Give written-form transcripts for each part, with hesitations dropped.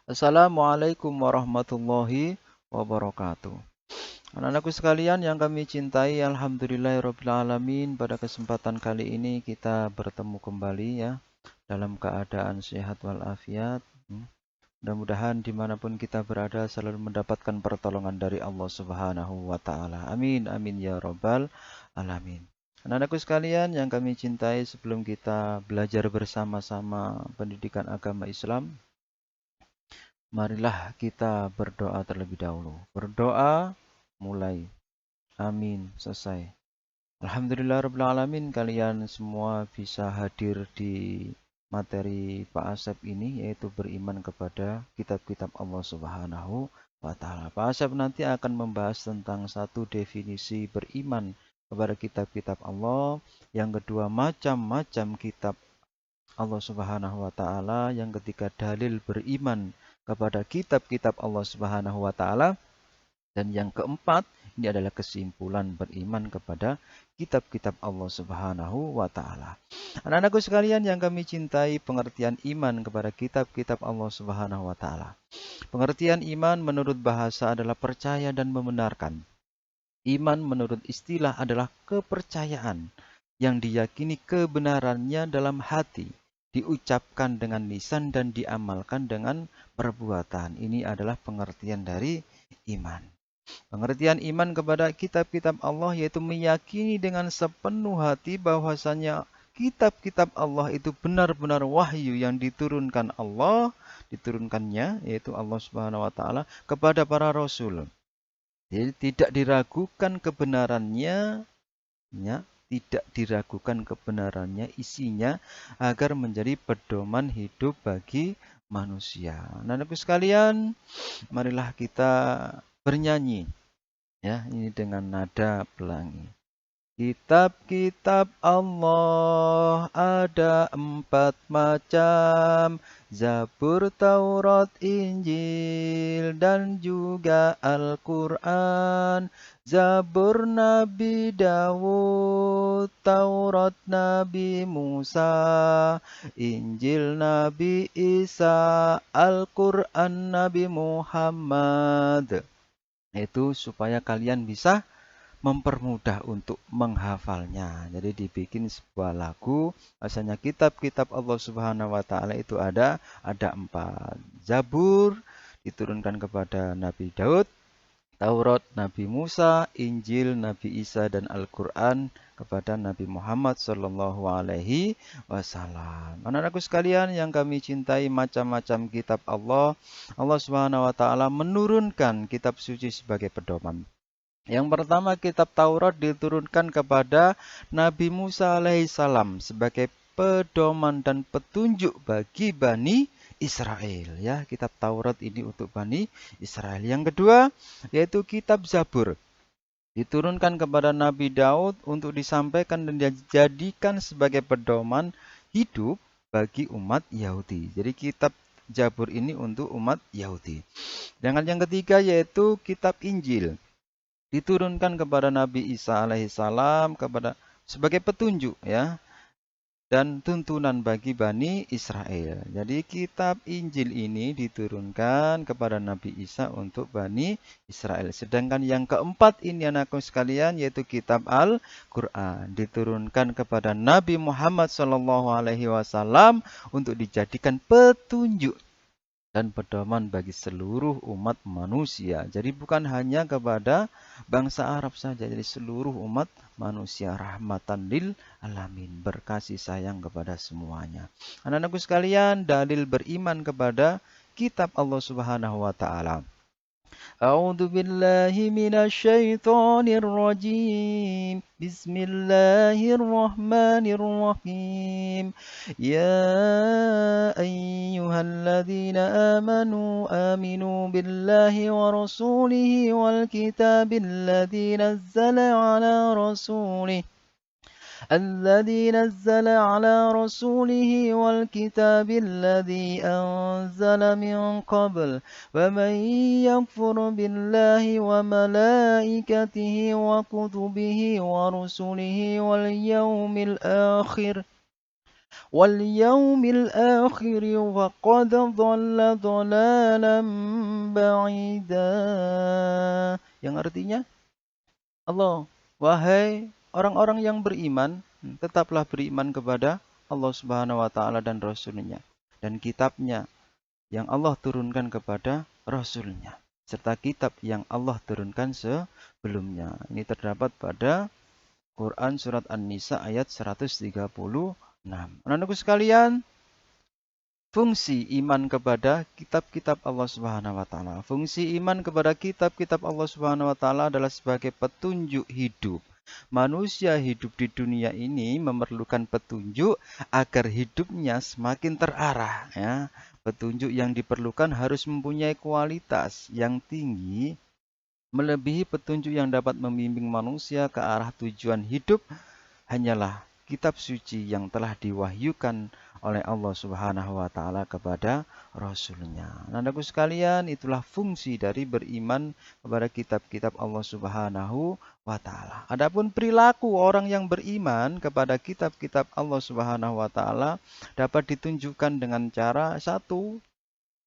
Assalamualaikum warahmatullahi wabarakatuh. Anak-anakku sekalian yang kami cintai, alhamdulillahirrabbilalamin, pada kesempatan kali ini kita bertemu kembali ya, dalam keadaan sehat walafiat. Mudah-mudahan dimanapun kita berada selalu mendapatkan pertolongan dari Allah Subhanahu wa Ta'ala. Amin, amin ya Rabbal alamin. Anak-anakku sekalian yang kami cintai, sebelum kita belajar bersama-sama pendidikan agama Islam, marilah kita berdoa terlebih dahulu. Berdoa mulai. Amin. Selesai. Alhamdulillahirrahmanirrahim, kalian semua bisa hadir di materi Pak Asep ini, yaitu beriman kepada kitab-kitab Allah Subhanahu wa Ta'ala. Pak Asep nanti akan membahas tentang satu definisi beriman kepada kitab-kitab Allah, yang kedua macam-macam kitab Allah Subhanahu wa Ta'ala, yang ketiga dalil beriman kepada kitab-kitab Allah Subhanahu wa Ta'ala, dan yang keempat ini adalah kesimpulan beriman kepada kitab-kitab Allah Subhanahu wa Ta'ala. Anak-anakku sekalian yang kami cintai, pengertian iman kepada kitab-kitab Allah Subhanahu wa Ta'ala. Pengertian iman menurut bahasa adalah percaya dan membenarkan. Iman menurut istilah adalah kepercayaan yang diyakini kebenarannya dalam hati, diucapkan dengan lisan dan diamalkan dengan perbuatan. Ini adalah pengertian dari iman. Pengertian iman kepada kitab-kitab Allah yaitu meyakini dengan sepenuh hati bahwasanya kitab-kitab Allah itu benar-benar wahyu yang diturunkannya yaitu Allah Subhanahu wa Ta'ala kepada para rasul. Jadi tidak diragukan kebenarannya, ya, tidak diragukan kebenarannya, isinya, agar menjadi pedoman hidup bagi manusia. Anak-anakku sekalian, marilah kita bernyanyi, ya, ini dengan nada pelangi. Kitab-kitab Allah ada 4 macam, Zabur, Taurat, Injil, dan juga Al-Quran. Zabur Nabi Dawud, Taurat Nabi Musa, Injil Nabi Isa, Al-Quran Nabi Muhammad. Itu supaya kalian bisa mempermudah untuk menghafalnya. Jadi dibikin sebuah lagu, asalnya kitab-kitab Allah Subhanahu wa Ta'ala itu ada 4. Zabur diturunkan kepada Nabi Daud, Taurat Nabi Musa, Injil Nabi Isa, dan Al-Quran kepada Nabi Muhammad Sallallahu Alaihi Wasallam. Anak-anakku sekalian yang kami cintai, macam-macam kitab Allah, Allah Subhanahu wa Ta'ala menurunkan kitab suci sebagai pedoman. Yang pertama, kitab Taurat diturunkan kepada Nabi Musa alaihissalam sebagai pedoman dan petunjuk bagi Bani Israel. Ya, kitab Taurat ini untuk Bani Israel. Yang kedua, yaitu kitab Zabur. Diturunkan kepada Nabi Daud untuk disampaikan dan dijadikan sebagai pedoman hidup bagi umat Yahudi. Jadi kitab Zabur ini untuk umat Yahudi. Dan yang ketiga yaitu kitab Injil. Diturunkan kepada Nabi Isa alaihissalam sebagai petunjuk, ya, dan tuntunan bagi Bani Israel. Jadi kitab Injil ini diturunkan kepada Nabi Isa untuk Bani Israel. Sedangkan yang keempat ini anakku sekalian yaitu kitab Al-Quran. Diturunkan kepada Nabi Muhammad SAW untuk dijadikan petunjuk dan pedoman bagi seluruh umat manusia. Jadi bukan hanya kepada bangsa Arab saja, jadi seluruh umat manusia, rahmatan lil alamin, berkasih sayang kepada semuanya. Anak-anakku sekalian, dalil beriman kepada kitab Allah Subhanahu wa Ta'ala. A'udzu billahi minasyaitonir rajim. Bismillahirrahmanirrahim. Ya ayyuhalladzina amanu aminu billahi wa rasulihi wal kitabil ladzi nazzala ala rasulih الذي نزل على رسوله والكتاب الذي أنزل من قبل ومن يكفر بالله وملائكته وكتبه ورسله واليوم الآخر wal yaumil akhir wa qad dhalla dhalalan ba'ida. Yang artinya, Allah, wahai orang-orang yang beriman, tetaplah beriman kepada Allah Subhanahu wa taala dan Rasul-Nya dan kitabnya yang Allah turunkan kepada Rasul-Nya serta kitab yang Allah turunkan sebelumnya. Ini terdapat pada Quran surat An-Nisa ayat 136. Anak-anakku sekalian, fungsi iman kepada kitab-kitab Allah Subhanahu wa taala. Fungsi iman kepada kitab-kitab Allah Subhanahu wa taala adalah sebagai petunjuk hidup. Manusia hidup di dunia ini memerlukan petunjuk agar hidupnya semakin terarah, ya. Petunjuk yang diperlukan harus mempunyai kualitas yang tinggi, melebihi petunjuk yang dapat membimbing manusia ke arah tujuan hidup hanyalah kitab suci yang telah diwahyukan oleh Allah Subhanahu wa taala kepada Rasul-Nya. Anakku sekalian, itulah fungsi dari beriman kepada kitab-kitab Allah Subhanahu wa taala. Adapun perilaku orang yang beriman kepada kitab-kitab Allah Subhanahu wa taala dapat ditunjukkan dengan cara satu,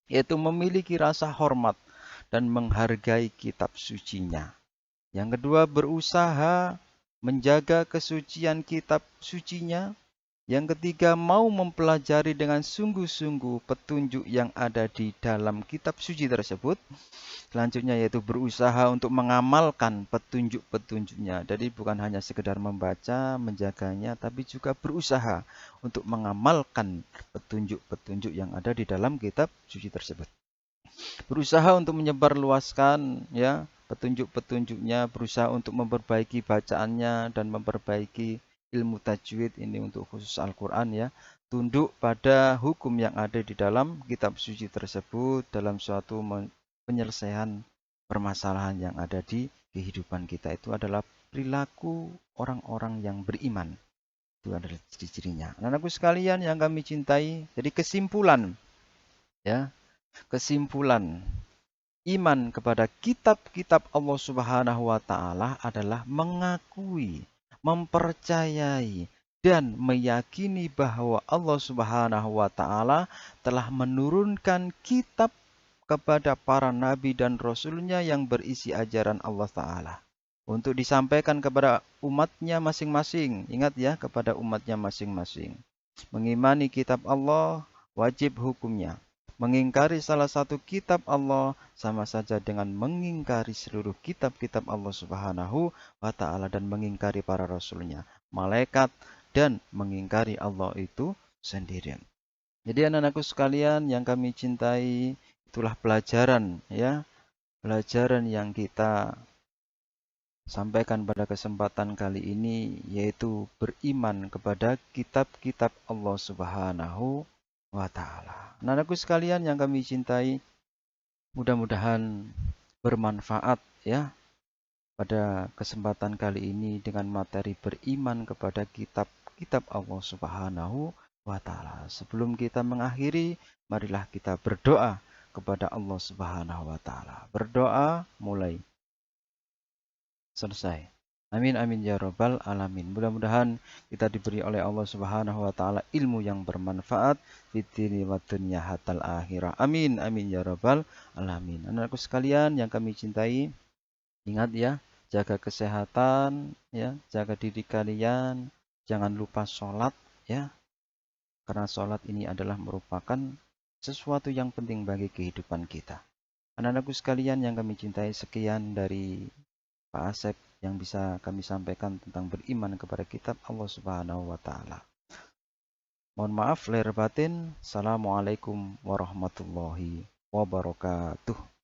yaitu memiliki rasa hormat dan menghargai kitab sucinya. Yang kedua, berusaha menjaga kesucian kitab sucinya. Yang ketiga, mau mempelajari dengan sungguh-sungguh petunjuk yang ada di dalam kitab suci tersebut. Selanjutnya yaitu berusaha untuk mengamalkan petunjuk-petunjuknya. Jadi bukan hanya sekedar membaca, menjaganya, tapi juga berusaha untuk mengamalkan petunjuk-petunjuk yang ada di dalam kitab suci tersebut. Berusaha untuk menyebarluaskan, ya, petunjuk-petunjuknya, berusaha untuk memperbaiki bacaannya dan memperbaiki ilmu tajwid, ini untuk khusus Al-Quran, ya. Tunduk pada hukum yang ada di dalam kitab suci tersebut dalam suatu penyelesaian permasalahan yang ada di kehidupan kita. Itu adalah perilaku orang-orang yang beriman. Itu adalah ciri-cirinya. Anak-anakku sekalian yang kami cintai, jadi kesimpulan, ya, kesimpulan iman kepada kitab-kitab Allah Subhanahu wa taala adalah mengakui, mempercayai dan meyakini bahwa Allah Subhanahu wa taala telah menurunkan kitab kepada para nabi dan rasulnya yang berisi ajaran Allah taala untuk disampaikan kepada umatnya masing-masing. Ingat ya, kepada umatnya masing-masing. Mengimani kitab Allah wajib hukumnya. Mengingkari salah satu kitab Allah sama saja dengan mengingkari seluruh kitab-kitab Allah Subhanahu wa taala dan mengingkari para rasulnya, malaikat, dan mengingkari Allah itu sendiri. Jadi anak-anakku sekalian yang kami cintai, itulah pelajaran, ya, pelajaran yang kita sampaikan pada kesempatan kali ini, yaitu beriman kepada kitab-kitab Allah Subhanahu wa ta'ala. Anak-anakku sekalian yang kami cintai, mudah-mudahan bermanfaat, ya, pada kesempatan kali ini dengan materi beriman kepada kitab-kitab Allah Subhanahu wa ta'ala. Sebelum kita mengakhiri, marilah kita berdoa kepada Allah Subhanahu wa ta'ala. Berdoa mulai selesai. Amin amin ya rabbal alamin. Mudah-mudahan kita diberi oleh Allah Subhanahu wa taala ilmu yang bermanfaat fid dini wad dunya hatal akhirah. Amin amin ya rabbal alamin. Anak-anakku sekalian yang kami cintai, ingat ya, jaga kesehatan, ya, jaga diri kalian, jangan lupa sholat, ya. Karena sholat ini adalah merupakan sesuatu yang penting bagi kehidupan kita. Anak-anakku sekalian yang kami cintai, sekian dari Pak Asep yang bisa kami sampaikan tentang beriman kepada kitab Allah Subhanahu wa taala. Mohon maaf lahir batin. Assalamualaikum warahmatullahi wabarakatuh.